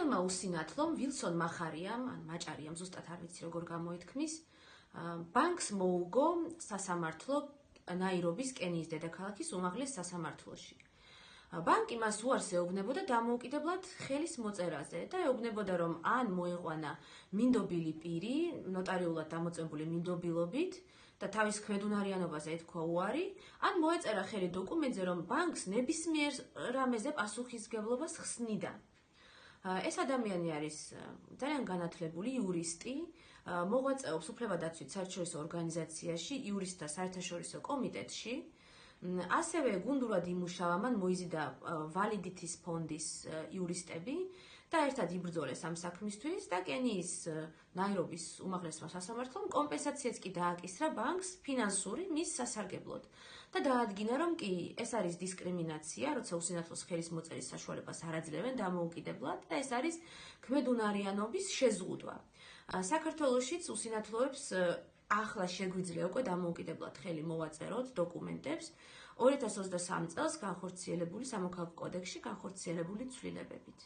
ხელმა უსინათლომ ვილსონ მახარიამ, ან მაჭარიამ, ზუსტად არ ვიცი როგორ გამოითქმის, ბანკს მოუგო სასამართლო ნაირობის კენიის დედაქალაქის უმაღლეს სასამართლოში. ბანკი მას უარს ეუბნებოდა დამოუკიდებლად ხელის მოწერაზე და ეუბნებოდა, რომ ან მოეყვანა მინდობილი პირი, ნოტარიულად დამოწმებული მინდობილობით და თავის ქმედუნარიანობაზე ეთქვა უარი, ან მოეწერა ხელი დოკუმენტზე, რომ ბანკს ნებისმიერ რამეზე პასუხისმგებლობას ხსნიდა. ეს ადამიანი არის ძალიან განათლებული იურისტი, მოღვაწეობს უფლებადაცვით საერთაშორისო ორგანიზაციაში, იურისტთა საერთაშორისო კომიტეტში. ასევე გუნდურად იმუშავა, მან მოიზიდა ვალიდითის ფონდის იურისტები და ერთად იბრძოლეს ამ საქმისთვის და კენიის ნაირობის უმაღლესმა სასამართლომ კომპენსაციაც კი დააკისრა ბანკს ფინანსური მის სასარგებლოდ და დაადგინა, რომ კი ეს არის დისკრიმინაცია, როცა უსინათლოს ხელის მოწერის საშუალებას არ აძლევენ დამოუკიდებლად და ეს არის ქმედუნარიანობის შეზღუდვა. საქართველოშიც უსინათლოებს ახლა შეგვიძლია უკვე დამოუკიდებლად ხელი მოვაწეროთ დოკუმენტებს 2023 წელს განხორციელებული სამოქალაქო კოდექსში განხორციელებული ცვლილებებით.